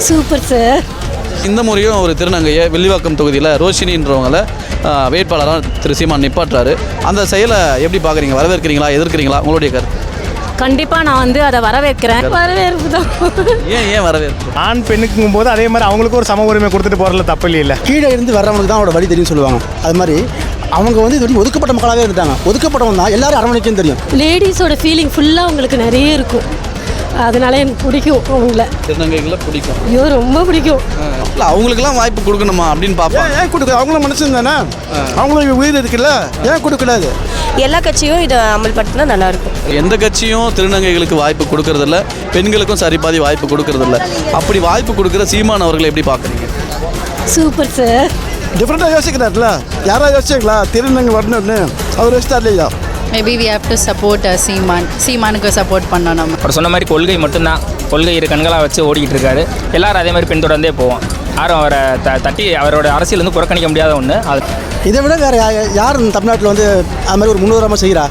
Super sir. இந்த முறையும் ஒரு திருநங்கையை வில்லிவாக்கம் தொகுதியில் ரோஷினின்றவங்கள வேட்பாளராக திரு சீமான் நிப்பாட்டுறாரு. அந்த செயலை எப்படி பார்க்குறீங்க? வரவேற்கிறீங்களா, எதிர்க்கிறீங்களா? உங்களுடைய கருத்து? கண்டிப்பாக நான் அதை வரவேற்கிறேன். வரவேற்பு தான். ஏன் வரவேற்பு? ஆண் பெண்ணுக்கும் போது அதே மாதிரி அவங்களுக்கு ஒரு சம உரிமை கொடுத்துட்டு போகிறதுல தப்பு இல்லை. கீழே இருந்து வர்றவங்களுக்கு தான் அவரோட வழி தெரியும் சொல்லுவாங்க. அது மாதிரி அவங்க இது வரைக்கும் ஒதுக்கப்பட்ட மக்களாகவே இருந்தாங்க. ஒதுக்கப்பட்டவங்க தான் எல்லாரும் அரவணைக்கும் தெரியும். லேடிஸோட ஃபீலிங் ஃபுல்லாக உங்களுக்கு நிறைய இருக்கும். அதனால எனக்கு பிடிக்கும் அவங்கள. திருநங்கைகளை பிடிக்கும். ஐயோ ரொம்ப பிடிக்கும். இல்லை அவங்களுக்குலாம் வாய்ப்பு கொடுக்கணுமா அப்படின்னு பார்ப்போம். ஏன் கொடுக்க? அவங்களும் மனுஷன் தானே, அவங்களுக்கு உயிர் இருக்குல்ல, ஏன் கொடுக்கலாது? எல்லா கட்சியும் இதை அமல்படுத்தினா நல்லாயிருக்கும். எந்த கட்சியும் திருநங்கைகளுக்கு வாய்ப்பு கொடுக்கறதில்ல, பெண்களுக்கும் சரிபாதி வாய்ப்பு கொடுக்கறதில்ல. அப்படி வாய்ப்பு கொடுக்குற சீமான் அவர்களை எப்படி பார்க்குறீங்க? Super sir. டிஃப்ரெண்ட்டாக யோசிக்கிறாருல. யாராவது யோசிச்சிங்களா திருநங்கை வரணும்னு? அவர் யோசித்தார் இல்லையா? Maybe we have to support சீமானுக்கு சப்போர்ட் பண்ணோம். நம்ம அவர் சொன்ன மாதிரி கொள்கை மட்டும்தான், கொள்கை இரு கண்களாக வச்சு ஓடிக்கிட்டு இருக்காரு. எல்லாரும் அதே மாதிரி பின்தொடர்ந்தே போவோம். யாரும் அவரை தட்டி அவரோட அரசியல் வந்து புறக்கணிக்க முடியாத ஒன்று. அது இதை விட வேறு யார் தமிழ்நாட்டில் அது மாதிரி ஒரு முன்னுதாரணமாக செய்கிறா?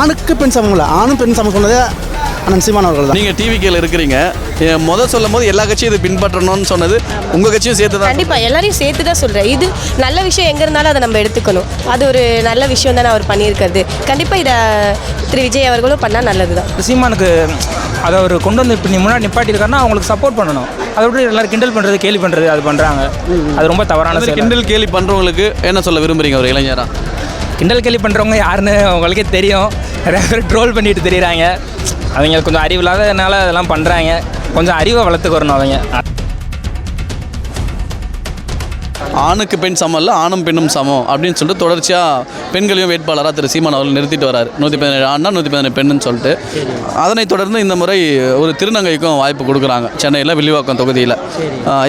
ஆணுக்கு பெண் சமம் இல்லை, ஆணும் பெண் சமம் சொன்னதே அண்ணன் சீமான் அவர்கள் தான். நீங்கள் டிவிக்கில் இருக்கிறீங்க, சொல்லும் போது எல்லா கட்சியும் இதை பின்பற்றணும்னு சொன்னது உங்கள் கட்சியும் சேர்த்து தான். கண்டிப்பாக எல்லாரையும் சேர்த்து தான் சொல்கிறேன். இது நல்ல விஷயம் எங்கே இருந்தாலும் அதை நம்ம எடுத்துக்கணும். அது ஒரு நல்ல விஷயம் தானே அவர் பண்ணியிருக்கிறது. கண்டிப்பாக இதை திரு விஜய் அவர்களும் பண்ணால் நல்லது தான். சீமானுக்கு அதை அவர் கொண்டு வந்து இப்போ முன்னாடி நிப்பாட்டியிருக்காருன்னா அவங்களுக்கு சப்போர்ட் பண்ணணும். அதை விட எல்லாரும் கிண்டல் பண்ணுறது, கேலி பண்ணுறது அது பண்ணுறாங்க. அது ரொம்ப தவறான செயல். கிண்டல் கேலி பண்ணுறவங்களுக்கு என்ன சொல்ல விரும்புகிறீங்க ஒரு இளைஞராக? கிண்டல் கேலி பண்ணுறவங்க யாருன்னு அவங்களுக்கே தெரியும். நிறைய பேர் ட்ரோல் பண்ணிட்டு தெரியுறாங்க. அவங்க கொஞ்சம் அறிவு இல்லாததுனால அதெல்லாம் பண்ணுறாங்க. கொஞ்சம் அறிவை வளர்த்துக்கு அவங்க. ஆணுக்கு பெண் சமம் இல்லை, ஆணும் பெண்ணும் சமம் அப்படின்னு சொல்லிட்டு தொடர்ச்சியாக பெண்களையும் வேட்பாளராக திரு சீமான் அவர்கள் நிறுத்திட்டு வராரு. 117 ஆண்னா 117 பெண்ணுன்னு சொல்லிட்டு. அதனைத் தொடர்ந்து இந்த முறை ஒரு திருநங்கைக்கும் வாய்ப்பு கொடுக்குறாங்க சென்னையில் வில்லிவாக்கம் தொகுதியில்.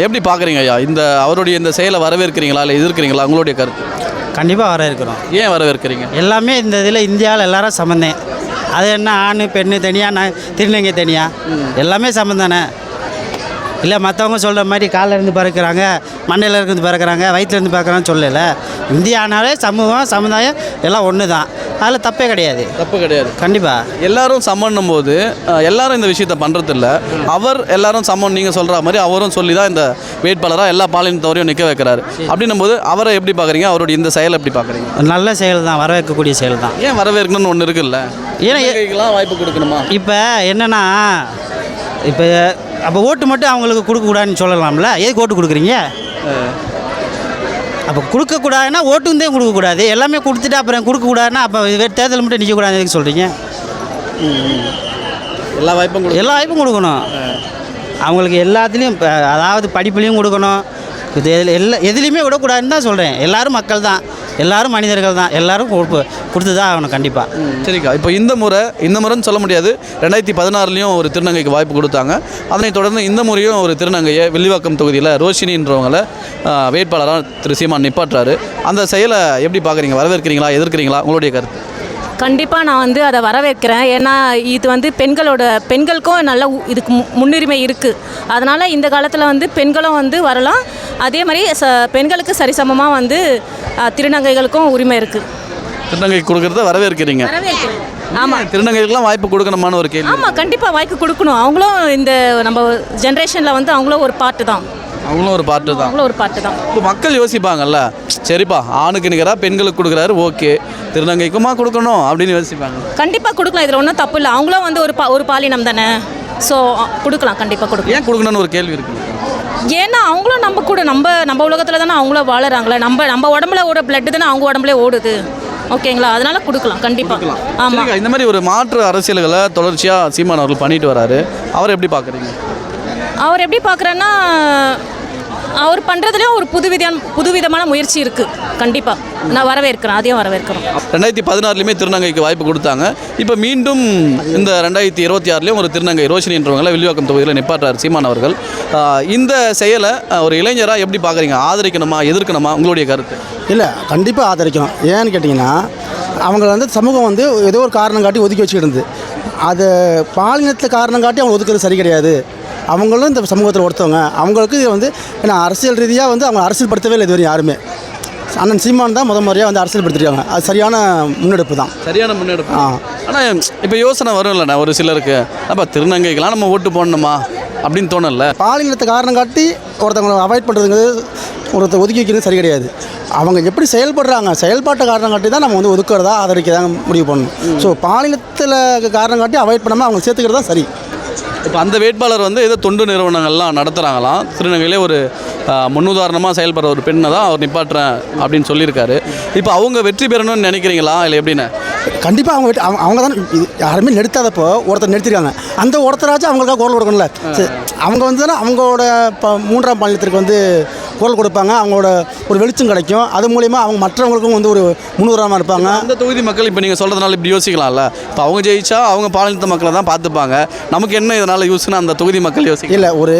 எப்படி பார்க்குறீங்க ஐயா அவருடைய இந்த செயலை? வரவேற்கிறீங்களா இல்லை எதிர்க்கிறீங்களா? உங்களுடைய கருத்து? கண்டிப்பாக வரவேற்கிறோம். ஏன் வரவேற்கிறீங்க? எல்லாமே இந்த இதில் இந்தியாவில் எல்லாரும் சம்மந்தம். அது என்ன ஆண் பெண்ணு தனியாக, திருநங்கை தனியாக, எல்லாமே சம்மந்தானே. இல்லை மற்றவங்க சொல்கிற மாதிரி காலில் இருந்து பறக்கிறாங்க, மண்டையில் இருந்து பறக்கிறாங்க, வயிற்றுலேருந்து பறக்கிறான்னு சொல்லலை. இந்தியானாலே சமூகம் சமுதாயம் எல்லாம் ஒன்று தான். அதில் தப்பே கிடையாது. தப்பு கிடையாது. கண்டிப்பாக எல்லாரும் சமன்னும் போது எல்லாரும் இந்த விஷயத்த பண்ணுறதில்ல. அவர் எல்லாரும் சமம் நீங்கள் சொல்கிற மாதிரி அவரும் சொல்லி தான் இந்த வேட்பாளராக எல்லா பாலினத்தவரையும் நிற்க வைக்கிறாரு. அப்படின்னும் போது அவரை எப்படி பார்க்குறீங்க? அவருடைய இந்த செயலை எப்படி பார்க்குறீங்க? நல்ல செயல் தான், வரவேற்கக்கூடிய செயல் தான். ஏன் வரவேற்கணும்னு ஒன்று இருக்குல்ல? ஏன்னா வாய்ப்பு கொடுக்கணுமா? இப்போ என்னென்னா, இப்போ அப்போ ஓட்டு மட்டும் அவங்களுக்கு கொடுக்கக்கூடாதுன்னு சொல்லலாம்ல. எதுக்கு ஓட்டு கொடுக்குறீங்க? அப்போ கொடுக்கக்கூடாதுன்னா ஓட்டுந்தே கொடுக்கக்கூடாது. எல்லாமே கொடுத்துட்டு அப்புறம் கொடுக்கக்கூடாதுன்னா அப்போ தேர்தல் மட்டும் நிற்கக்கூடாதுன்னு எதுக்கு சொல்கிறீங்க? எல்லா வாய்ப்பும் கொடுக்கணும். அவங்களுக்கு எல்லாத்துலேயும், அதாவது படிப்புலேயும் கொடுக்கணும். இது எதுலேயுமே விடக்கூடாதுன்னு தான் சொல்கிறேன். எல்லோரும் மக்கள் தான், எல்லோரும் மனிதர்கள் தான், எல்லோரும் கொடுத்து தான் ஆகணும் கண்டிப்பாக. சரிக்கா. இப்போ இந்த முறைன்னு சொல்ல முடியாது. 2016லேயும் ஒரு திருநங்கைக்கு வாய்ப்பு கொடுத்தாங்க. அதனைத் தொடர்ந்து இந்த முறையும் ஒரு திருநங்கையை வில்லிவாக்கம் தொகுதியில் ரோஷினின்றவங்கள வேட்பாளராக திரு சீமான் நிப்பாட்டுறாரு. அந்த செயலை எப்படி பார்க்குறீங்க? வரவேற்கிறீங்களா, எதிர்க்கிறீங்களா? உங்களுடைய கருத்து? கண்டிப்பாக நான் அதை வரவேற்கிறேன். ஏன்னா இது பெண்களுக்கும் நல்ல இதுக்கு முன்னுரிமை இருக்குது. அதனால் இந்த காலத்தில் பெண்களும் வரலாம். அதே மாதிரி பெண்களுக்கு சரிசமமாக திருநங்கைகளுக்கும் உரிமை இருக்குது. திருநங்கை கொடுக்குறத வரவேற்கிறீங்க? ஆமாம். திருநங்கைகளுக்குலாம் வாய்ப்பு கொடுக்கணுமான ஒரு கேள்வி. ஆமாம், கண்டிப்பாக வாய்ப்பு கொடுக்கணும். அவங்களும் இந்த நம்ம ஜென்ரேஷனில் அவங்களும் ஒரு பார்ட்டு தான். அவங்களும் ஒரு பார்ட்டு தான். இப்போ மக்கள் யோசிப்பாங்கல்ல, சரிப்பா ஆணுக்கு நிகராக பெண்களுக்கு கொடுக்குறாரு, ஓகே, திருநங்கைக்குமா கொடுக்கணும் அப்படின்னு யோசிப்பாங்க. கண்டிப்பாக கொடுக்கலாம். இதில் ஒன்றும் தப்பு இல்லை. அவங்களும் ஒரு பாலினம் தானே. ஸோ கொடுக்கலாம், கண்டிப்பாக கொடுக்கலாம். ஏன் கொடுக்கணும்னு ஒரு கேள்வி இருக்குது. ஏன்னா அவங்களும் நம்ம உலகத்தில் தானே அவங்களும் வாழறாங்களே. நம்ம உடம்புல ஓட பிளட்டு தானே அவங்க உடம்புல ஓடுது. ஓகேங்களா? அதனால கொடுக்கலாம், கண்டிப்பாக. ஆமாம். இந்த மாதிரி ஒரு மாற்று அரசியல்களை தொடர்ச்சியாக சீமான் அவர்கள் பண்ணிட்டு வராரு. அவர் எப்படி பார்க்குறீங்க? அவர் எப்படி பார்க்குறேன்னா, அவர் பண்ணுறதுலேயும் ஒரு புதுவிதமான முயற்சி இருக்குது. கண்டிப்பாக நான் வரவேற்கிறேன், அதையும் வரவேற்கிறோம். 2016லேயுமே திருநங்கைக்கு வாய்ப்பு கொடுத்தாங்க. இப்போ மீண்டும் இந்த 2026லேயும் ஒரு திருநங்கை ரோஷினின்றவங்களை வில்லிவாக்கம் தொகுதியில் நிப்பாட்டுறார் சீமான் அவர்கள். இந்த செயலை ஒரு இளைஞராக எப்படி பார்க்குறீங்க? ஆதரிக்கணுமா, எதிர்க்கணுமா? உங்களுடைய கருத்து? இல்லை, கண்டிப்பாக ஆதரிக்கணும். ஏன்னு கேட்டிங்கன்னா, அவங்க சமூகம் ஏதோ ஒரு காரணம் காட்டி ஒதுக்கி வச்சுக்கிட்டு இருந்து, அது பாலினத்தில் காரணம் காட்டி அவங்க ஒதுக்குறது சரி கிடையாது. அவங்களும் இந்த சமூகத்தில் ஒருத்தவங்க. அவங்களுக்கு ஏன்னா அரசியல் ரீதியாக அவங்க அரசியல் படுத்தவே இல்லை இதுவரை யாருமே. அண்ணன் சீமான் தான் முறையாக அரசியல் படுத்திருக்காங்க. அது சரியான முன்னெடுப்பு தான். ஆனால் இப்போ யோசனை வரும் இல்லைண்ணா ஒரு சிலருக்கு, அப்போ திருநங்கைக்கெல்லாம் நம்ம ஓட்டு போடணுமா, அப்படின்னு தோணல. பாலினத்தை காரணம் காட்டி ஒருத்தவங்களை அவாய்ட் பண்ணுறதுங்கிறது ஒருத்தர் ஒதுக்கி வைக்கிறது சரி கிடையாது. அவங்க எப்படி செயல்படுறாங்க, செயல்பாட்டை காரணம் காட்டி தான் நம்ம வந்து ஒதுக்குறதா ஆதரிக்கதான் முடிவு பண்ணணும். ஸோ பாலினத்தில் காரணம் காட்டி அவாய்ட் பண்ணாமல் அவங்க சேர்த்துக்கிறது தான் சரி. இப்போ அந்த வேட்பாளர் வந்து ஏதோ தொண்டு நிறுவனங்கள்லாம் நடத்துகிறாங்களாம். திருநங்கையிலே ஒரு முன்னுதாரணமாக செயல்படுற ஒரு பெண்ணை தான் அவர் நிப்பாட்டுறேன் அப்படின்னு சொல்லியிருக்காரு. இப்போ அவங்க வெற்றி பெறணும்னு நினைக்கிறீங்களா இல்லை எப்படின்னு? கண்டிப்பாக அவங்க தான் யாருமே நிறுத்தாதப்போ ஒருத்தர் நிறுத்திருக்காங்க. அந்த ஒருத்தராச்சும் அவங்களுக்காக குரல் கொடுக்கணும்ல. அவங்க வந்து தானே அவங்களோட மூன்றாம் பாலினத்திற்கு வந்து குரல் கொடுப்பாங்க. அவங்களோட ஒரு வெளிச்சம் கிடைக்கும். அது மூலிமா அவங்க மற்றவங்களுக்கும் வந்து ஒரு முன்னுதாரணமாக இருப்பாங்க. அந்த தொகுதி மக்கள் இப்போ நீங்கள் சொல்கிறதுனால இப்படி யோசிக்கலாம்ல. இப்போ அவங்க ஜெயிச்சா அவங்க பாலினத்த மக்களை தான் பார்த்துப்பாங்க, நமக்கு என்ன இதனால் யூஸ்ன்னு அந்த தொகுதி மக்கள் யோசிக்க இல்லை. ஒரு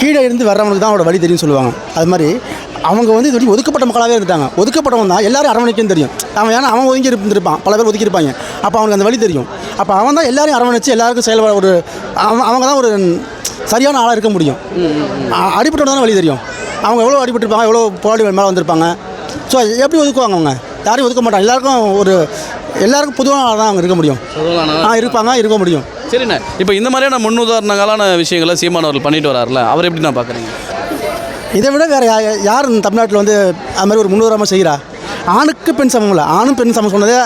கீழே இருந்து வர்றவங்களுக்கு தான் அவரோட வழி தெரியும் சொல்லுவாங்க. அது மாதிரி அவங்க வந்து இது ஒதுக்கப்பட்ட மக்களாகவே இருந்துட்டாங்க. ஒதுக்கப்பட்டவன் தான் எல்லாரும் அரவணைக்குன்னு தெரியும். அவன் ஏன்னா அவன் ஒதுங்கி இருந்திருப்பான், பல பேர் ஒதுக்கியிருப்பாங்க. அப்போ அவனுக்கு அந்த வழி தெரியும். அப்போ அவன் தான் எல்லாரையும் அரவணைச்சு எல்லாருக்கும் செயல்பட ஒரு அவங்க தான் ஒரு சரியான ஆளாக இருக்க முடியும். அடிபட்டவன் தானே வழி தெரியும். அவங்க எவ்வளோ அடிபட்டுருப்பாங்க, எவ்வளோ போராடி மேலே வந்திருப்பாங்க. ஸோ எப்படி ஒதுக்குவாங்க? அவங்க யாரையும் ஒதுக்க மாட்டாங்க. எல்லாருக்கும் பொதுவான ஆளாக தான் அவங்க இருக்க முடியும். இருக்க முடியும். சரிண்ணே, இப்போ இந்த மாதிரியான முன்னுதாரணங்களான விஷயங்களை சீமானவர்கள் பண்ணிட்டு வராருல, அவர் எப்படி நான் பார்க்குறீங்க? இதை விட வேறு யார் தமிழ்நாட்டில் வந்து அது மாதிரி ஒரு முன்னுதாரணமாக செய்கிறா? ஆணுக்கு பெண் சமம் இல்லை, ஆணும் பெண் சமம் சொன்னதே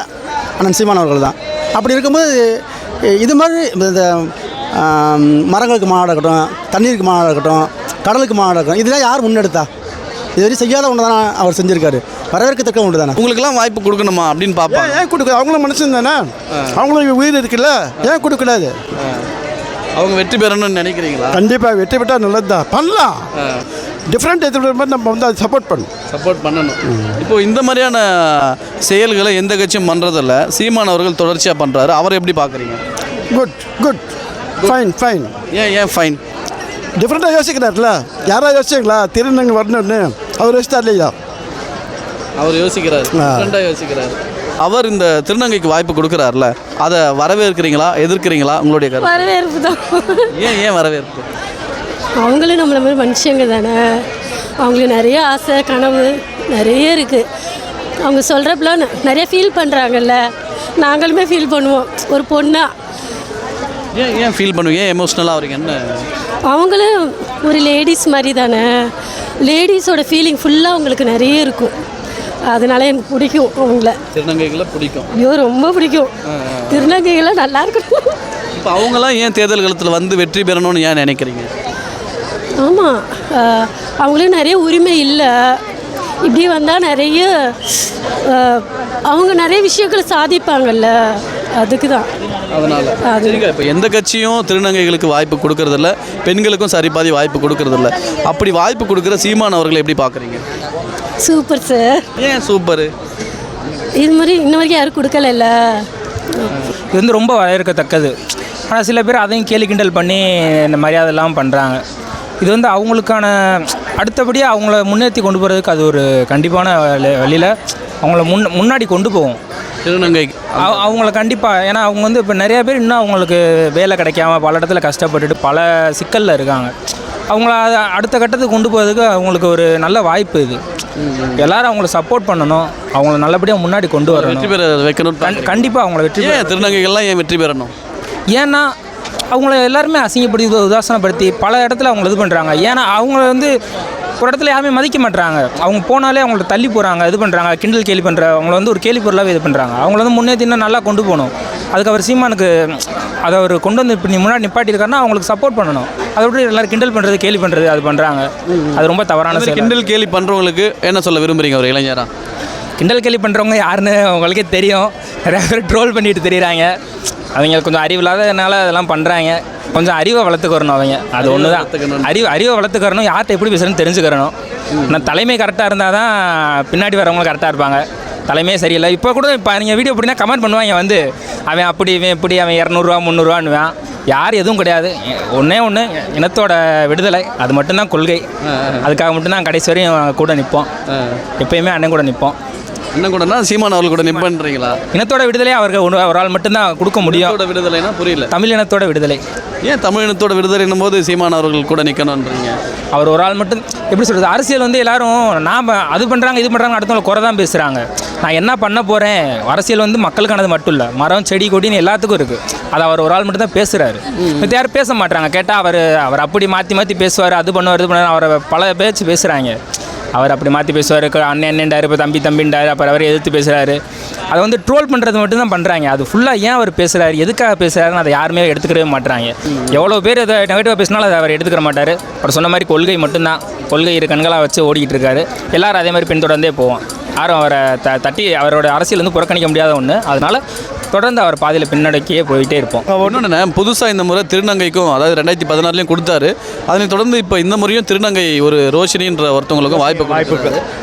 அண்ணன் சீமானவர்கள் தான். அப்படி இருக்கும்போது இது மாதிரி இந்த மரங்களுக்கு மாநாடு இருக்கட்டும், தண்ணீருக்கு மாநாடு இருக்கட்டும், கடலுக்கு மாநாடு இருக்கட்டும், இதெல்லாம் யார் முன்னெடுத்தா? இதுவரை செய்யாத ஒன்று தானே அவர் செஞ்சுருக்காரு. வரவேற்கத்தக்க ஒன்று தானே. உங்களுக்கெல்லாம் வாய்ப்பு கொடுக்கணுமா அப்படின்னு பார்ப்பேன். ஏன் கொடுக்க? அவங்களும் மனுஷன் தானே, அவங்களும் உயிர் இருக்குல்ல, ஏன் கொடுக்கூடாது? அவங்க வெற்றி பெறணும்னு நினைக்கிறீங்களா? கண்டிப்பாக வெற்றி பெற்றால் நல்லது தான், பண்ணலாம். டிஃப்ரெண்ட் எதிர்ப்பு நம்ம வந்து அதை சப்போர்ட் பண்ணணும். இப்போ இந்த மாதிரியான செயல்களை எந்த கட்சியும் பண்ணுறதில்ல, சீமான் அவர்கள் தொடர்ச்சியாக பண்ணுறாரு. அவரை எப்படி பார்க்குறீங்க? Good fine. ஏன் ஃபைன்? டிஃப்ரெண்ட்டாக யோசிக்கிறார்ல. யாராவது யோசிச்சிங்களா திருநங்கை வரணும்னு? அவர் யோசித்தார் இல்லையா? அவர் யோசிக்கிறார். அவர் இந்த திருநங்கைக்கு வாய்ப்பு கொடுக்குறாருல, அதை வரவேற்கிறீங்களா எதிர்க்கிறீங்களா? உங்களுடைய கருத்து? வரவேற்பு தான். ஏன் வரவேற்பு? அவங்களும் நம்மள மாதிரி மனுஷங்க தானே. அவங்களுக்கு நிறைய ஆசை கனவு நிறைய இருக்குது. அவங்க சொல்கிறப்பெல்லாம் நிறைய ஃபீல் பண்ணுறாங்கல்ல, நாங்களுமே ஃபீல் பண்ணுவோம் ஒரு பொண்ணா. ஏன் ஃபீல் பண்ணுவீங்க? எமோஷ்னலாக அவருக்கு என்ன? அவங்களும் ஒரு லேடிஸ் மாதிரி தானே. லேடிஸோட ஃபீலிங் ஃபுல்லாக அவங்களுக்கு நிறைய இருக்கும். அதனால எனக்கு பிடிக்கும் அவங்கள. திருநங்கைகளை பிடிக்கும்? ஐயோ ரொம்ப பிடிக்கும். திருநங்கைகளை நல்லா இருக்கணும். இப்போ அவங்களாம் ஏன் தேர்தல் காலத்தில் வந்து வெற்றி பெறணும்னு ஏன் நினைக்கிறீங்க? ஆமாம், அவங்களுக்கு நிறைய உரிமை இல்லை. இப்படி வந்தால் நிறைய அவங்க நிறைய விஷயங்களை சாதிப்பாங்கல்ல, அதுக்கு தான். அதனால் சரிங்க. இப்போ எந்த கட்சியும் திருநங்கைகளுக்கு வாய்ப்பு கொடுக்கறதில்ல, பெண்களுக்கும் சரிபாதி வாய்ப்பு கொடுக்கறதில்ல. அப்படி வாய்ப்பு கொடுக்குற சீமான் அவர்களை எப்படி பார்க்குறீங்க? Super sir. ஏன் சூப்பர்? இது மாதிரி இன்ன வரைக்கும் யாரும் கொடுக்கல. இது வந்து ரொம்ப வரவேற்கத்தக்கது. ஆனால் சில பேர் அதையும் கேலி கிண்டல் பண்ணி இந்த மரியாதைலாம் பண்ணுறாங்க. இது வந்து அவங்களுக்கான அடுத்தபடியாக அவங்கள முன்னேற்றி கொண்டு போகிறதுக்கு அது ஒரு கண்டிப்பான வழியில் அவங்கள முன்னாடி கொண்டு போவோம் திருநங்கை. அவங்கள கண்டிப்பாக. ஏன்னா அவங்க வந்து இப்போ நிறைய பேர் இன்னும் அவங்களுக்கு வேலை கிடைக்காம பல இடத்துல கஷ்டப்பட்டுட்டு பல சிக்கலில் இருக்காங்க. அவங்கள அடுத்த கட்டத்துக்கு கொண்டு போகிறதுக்கு அவங்களுக்கு ஒரு நல்ல வாய்ப்பு இது. எல்லோரும் அவங்கள சப்போர்ட் பண்ணணும், அவங்கள நல்லபடியாக முன்னாடி கொண்டு வரணும், வெற்றி பெற வைக்கணும். கண்டிப்பாக அவங்கள வெற்றி திருநங்கைகள்லாம் ஏன் வெற்றி பெறணும்? ஏன்னா அவங்கள எல்லாருமே அசிங்கப்படுத்தி உதாசனப்படுத்தி பல இடத்துல அவங்கள இது பண்ணுறாங்க. ஏன்னா அவங்கள வந்து ஒரு இடத்துல யாருமே மதிக்க மாட்டுறாங்க. அவங்க போனாலே அவங்கள தள்ளி போகிறாங்க, இது பண்ணுறாங்க, கிண்டல் கேலி பண்ணுற அவங்கள வந்து ஒரு கேலி பொருளாகவே இது பண்ணுறாங்க. அவங்கள வந்து முன்னேற்றி இன்னும் நல்லா கொண்டு போகணும். அதுக்கு அவர் சீமானுக்கு அதை அவர் கொண்டு வந்து இப்போ முன்னாடி நிப்பாட்டியிருக்காருன்னா அவங்களுக்கு சப்போர்ட் பண்ணணும். அதை விட்டு எல்லோரும் கிண்டல் பண்ணுறது கேலி பண்ணுறது அது பண்ணுறாங்க. அது ரொம்ப தவறான செயல். கிண்டல் கேலி பண்ணுறவங்களுக்கு என்ன சொல்ல விரும்புகிறீங்க ஒரு இளைஞராக? கிண்டல் கேலி பண்ணுறவங்க யாருன்னு அவங்களுக்கே தெரியும். நிறைய பேர் ட்ரோல் பண்ணிட்டு தெரியுறாங்க. அவங்க கொஞ்சம் அறிவில்லாதனால அதெல்லாம் பண்ணுறாங்க. கொஞ்சம் அறிவை வளர்த்துக்கிறணும் அவங்க. அது ஒன்று தான். அறிவை வளர்த்துக்கிறணும். யார்கிட்ட எப்படி பேசுகிறேன்னு தெரிஞ்சுக்கிறணும். ஆனால் தலைமை கரெக்டாக இருந்தால் தான் பின்னாடி வரவங்களும் கரெக்டாக இருப்பாங்க. தலைமையே சரியில்லை. இப்போ கூட இப்போ நீங்கள் வீடியோ எப்படின்னா கமெண்ட் பண்ணுவாங்க வந்து அவன் அப்படி இவன் இப்படி அவன் 200 300 யார் எதுவும் கிடையாது. ஒன்றே ஒன்று இனத்தோட விடுதலை, அது மட்டும்தான் கொள்கை. அதுக்காக மட்டும்தான் கடைசி வரையும் கூட நிற்போம். எப்பயுமே அண்ணன் கூட நிற்போம். இன்னும் கூடனா சீமான் அவர்கள் கூட நிற்பன்றீங்களா? இனத்தோட விடுதலை அவருக்கு ஒரு ஆள் மட்டும்தான் கொடுக்க முடியும். விடுதலைனா புரியல. தமிழ் இனத்தோட விடுதலை. ஏன் தமிழ் இனத்தோட விடுதலை போது சீமான் அவர்கள் கூட நிற்கணுன்றீங்க? அவர் ஒரு ஆள் மட்டும் எப்படி சொல்கிறது? அரசியல் வந்து எல்லாரும் நாம் அது பண்ணுறாங்க இது பண்ணுறாங்க அடுத்தவங்களை குறை தான் பேசுகிறாங்க. நான் என்ன பண்ண போகிறேன்? அரசியல் வந்து மக்களுக்கானது மட்டும் இல்லை, மரம் செடி கொடின்னு எல்லாத்துக்கும் இருக்குது. அது அவர் ஒரு ஆள் மட்டும் தான் பேசுகிறாரு. மற்ற யாரும் பேச மாட்டாங்க. கேட்டால் அவர் அப்படி மாற்றி மாற்றி பேசுவார், அது பண்ணுவார், இது பண்ணுவார். அவரை பல பேச்சு பேசுகிறாங்க. அவர் அப்படி மாற்றி பேசுவார், அண்ணன் அண்ணன்டார், இப்போ தம்பி தம்பின்றார், அப்புறம் அவரை எதிர்த்து பேசுகிறாரு. அதை வந்து ட்ரோல் பண்ணுறது மட்டும் தான் பண்ணுறாங்க. அது ஃபுல்லாக ஏன் அவர் பேசுகிறாரு, எதுக்காக பேசுகிறாருன்னு அதை யாருமே எடுத்துக்கவே மாட்டாங்க. எவ்வளோ பேர் அதை நெகட்டிவாக பேசினாலும் அதை அவர் எடுத்துக்கிற மாட்டார். அவர் சொன்ன மாதிரி கொள்கை மட்டும்தான், கொள்கை இரு கண்களாக வச்சு ஓடிக்கிட்டு இருக்காரு. எல்லோரும் அதே மாதிரி பின்தொடர்ந்தே போவோம். யாரும் அவரை தட்டி அவரோட அரசியல் வந்து புறக்கணிக்க முடியாத ஒன்று. அதனால் தொடர்ந்து அவர் பாதையில் பின்னடக்கியே போயிட்டே இருப்போம். ஒன்று புதுசாக இந்த முறை திருநங்கைக்கும், அதாவது 2016 கொடுத்தாரு. அதனை தொடர்ந்து இப்போ இந்த முறையும் திருநங்கை ஒரு ரோஷினின்ற ஒருத்தவங்களுக்கும் வாய்ப்பு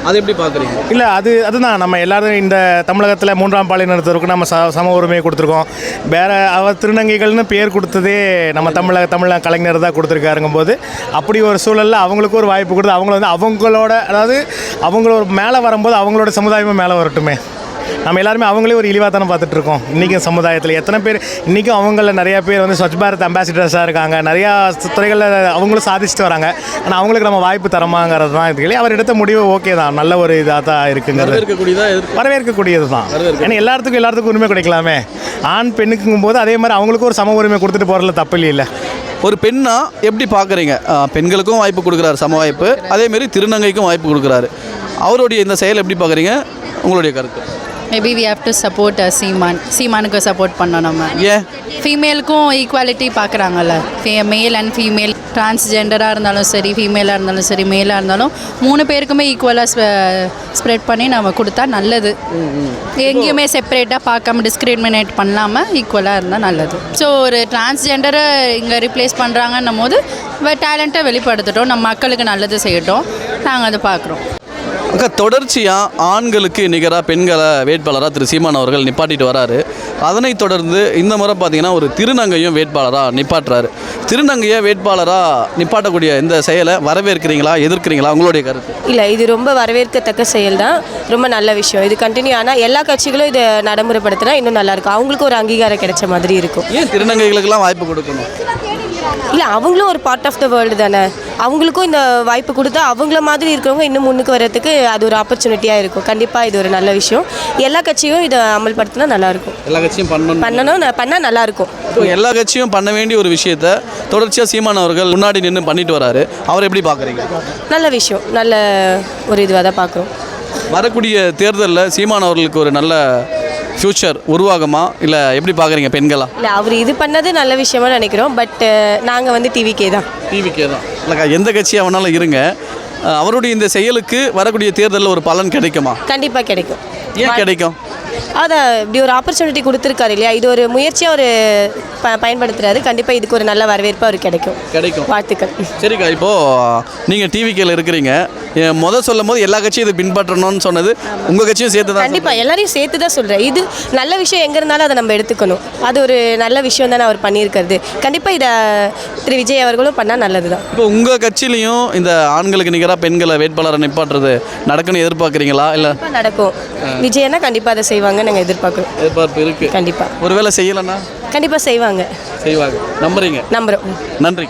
அது எப்படி பார்க்குறீங்க? இல்லை அதுதான் நம்ம எல்லாரும் இந்த தமிழகத்தில் 3ஆம் பாலினத்தவருக்கு நம்ம சம உரிமையை கொடுத்துருக்கோம். வேறு அவர் திருநங்கைகள்னு பேர் கொடுத்ததே நம்ம தமிழ் கலைஞர் தான் கொடுத்துருக்காருங்கும் போது அப்படி ஒரு சூழலில் அவங்களுக்கு ஒரு வாய்ப்பு கொடுத்து அவங்கள வந்து அவங்களோட, அதாவது அவங்களோட மேலே வரும்போது அவங்களோட சமுதாயமும் மேலே வரட்டுமே. நம்ம எல்லாருமே அவங்களே ஒரு இழிவாக தானே பார்த்துட்ருக்கோம். இன்றைக்கும் சமுதாயத்தில் எத்தனை பேர், இன்றைக்கும் அவங்கள நிறையா பேர் வந்து ஸ்வச் பாரத் அம்பாசிடர்ஸாக இருக்காங்க. நிறையா துறைகளில் அவங்களும் சாதிச்சுட்டு வராங்க. ஆனால் அவங்களுக்கு நம்ம வாய்ப்பு தரமாங்கிறது தான் இதுகளே. அவர் எடுத்த முடிவு ஓகே தான், நல்ல ஒரு இதாக தான் இருக்குங்கிறது வரவேற்கக்கூடியது தான். ஏன்னா எல்லாத்துக்கும் உரிமை கிடைக்கலாமே. ஆண் பெண்ணுக்குங்கும் போது அதே மாதிரி அவங்களுக்கும் ஒரு சம உரிமை கொடுத்துட்டு போகிறதுல தப்பு இல்லை. ஒரு பெண்ணா எப்படி பார்க்குறீங்க? பெண்களுக்கும் வாய்ப்பு கொடுக்குறாரு, சம வாய்ப்பு. அதேமாரி திருநங்கைக்கும் வாய்ப்பு கொடுக்குறாரு. அவருடைய இந்த செயல் எப்படி பார்க்குறீங்க? உங்களுடைய கருத்து? Maybe we have to support சீமானுக்கு சப்போர்ட் பண்ணோம். நம்ம ஏன் ஃபீமேலுக்கும் ஈக்குவாலிட்டி பார்க்குறாங்கல்ல. மேல் அண்ட் ஃபீமேல், டிரான்ஸ்ஜெண்டராக இருந்தாலும் சரி, ஃபீமேலாக இருந்தாலும் சரி, மேலாக இருந்தாலும் 3 பேருக்குமே ஈக்குவலாக ஸ்ப்ரெட் பண்ணி நம்ம கொடுத்தா நல்லது. எங்கேயுமே செப்பரேட்டாக பார்க்காம டிஸ்கிரிமினேட் பண்ணாமல் ஈக்குவலாக இருந்தால் நல்லது. ஸோ ஒரு டிரான்ஸ்ஜெண்டரை இங்கே ரிப்ளேஸ் பண்ணுறாங்கன்னும் போது டேலண்ட்டை வெளிப்படுத்தட்டும், நம்ம மக்களுக்கு நல்லது செய்யட்டும், நாங்கள் அதை பார்க்குறோம். அக்கா, தொடர்ச்சியாக ஆண்களுக்கு நிகராக பெண்களை வேட்பாளராக திரு சீமான் அவர்கள் நிப்பாட்டிட்டு வராரு. அதனைத் தொடர்ந்து இந்த முறை பார்த்திங்கன்னா ஒரு திருநங்கையும் வேட்பாளராக நிப்பாட்டுறாரு. திருநங்கையை வேட்பாளராக நிப்பாட்டக்கூடிய இந்த செயலை வரவேற்கிறீங்களா, எதிர்க்கிறீங்களா? உங்களுடைய கருத்து? இல்லை, இது ரொம்ப வரவேற்கத்தக்க செயல் தான், ரொம்ப நல்ல விஷயம். இது கண்டினியூ ஆனால் எல்லா கட்சிகளும் இதை நடைமுறைப்படுத்தினா இன்னும் நல்லாயிருக்கும். அவங்களுக்கும் ஒரு அங்கீகாரம் கிடைச்ச மாதிரி இருக்கும். ஏன் திருநங்கைகளுக்கெல்லாம் வாய்ப்பு கொடுக்கணும்? இல்லை, அவங்களும் ஒரு பார்ட் ஆஃப் த வேர்ல்டு தானே. அவங்களுக்கும் இந்த வாய்ப்பு கொடுத்தா அவங்கள மாதிரி இருக்கிறவங்க இன்னும் முன்னுக்கு வர்றதுக்கு அது ஒரு ஆப்பர்ச்சுனிட்டியாக இருக்கும். கண்டிப்பாக இது ஒரு நல்ல விஷயம். எல்லா கட்சியும் இதை அமல்படுத்தினா நல்லாயிருக்கும். எல்லா கட்சியும் பண்ணால் நல்லாயிருக்கும். எல்லா கட்சியும் பண்ண வேண்டிய ஒரு விஷயத்தை தொடர்ச்சியாக சீமான் அவர்கள் முன்னாடி நின்று பண்ணிட்டு வராரு. அவர் எப்படி பார்க்குறீங்க? நல்ல விஷயம், நல்ல ஒரு இதுவாக தான் பார்க்குறோம். வரக்கூடிய தேர்தலில் சீமான் அவர்களுக்கு ஒரு நல்ல ஃப்யூச்சர் உருவாகுமா, இல்லை எப்படி பார்க்குறீங்க பெண்களா? இல்லை, அவர் இது பண்ணது நல்ல விஷயமா நினைக்கிறோம். பட் நாங்கள் வந்து டிவிகே தான். இல்லைக்கா, எந்த கட்சியாக வேணாலும் இருங்க, அவருடைய இந்த செயலுக்கு வரக்கூடிய தேர்தலில் ஒரு பலன் கிடைக்குமா? கண்டிப்பாக கிடைக்கும். ஏன் கிடைக்கும்? அதான் இப்படி ஒரு ஆப்பர்ச்சுனிட்டி கொடுத்துருக்காரு இல்லையா, இது ஒரு முயற்சியாக ஒரு பயன்படுத்துகிறாரு. கண்டிப்பாக இதுக்கு ஒரு நல்ல வரவேற்பு அவர் கிடைக்கும். வாழ்த்துக்கள். சரிக்கா, இப்போது நீங்கள் டிவிகேல இருக்கிறீங்க, சொல்லும் போது எல்லா கட்சியும் இதை பின்பற்றணும்னு சொன்னது உங்கள் கட்சியும் சேர்த்து தான்? கண்டிப்பாக எல்லாரையும் சேர்த்து தான் சொல்கிறேன். இது நல்ல விஷயம், எங்கே இருந்தாலும் அதை நம்ம எடுத்துக்கணும். அது ஒரு நல்ல விஷயம் தானே அவர் பண்ணியிருக்கிறது. கண்டிப்பாக இதை திரு விஜய் அவர்களும் பண்ணால் நல்லது தான். இப்போ உங்கள் கட்சியிலையும் இந்த ஆண்களுக்கு நிகராக பெண்களை வேட்பாளரை நிப்பாட்டுறது நடக்குன்னு எதிர்பார்க்குறீங்களா? இல்லை நடக்கும். விஜயனா கண்டிப்பாக அதை செய்வாங்க, நாங்கள் எதிர்பார்க்குறோம். எதிர்பார்ப்பு இருக்குது. கண்டிப்பாக. ஒருவேளை செய்யலைன்னா? கண்டிப்பாக செய்வாங்க. நம்புறீங்க? நம்புகிறோம். நன்றி.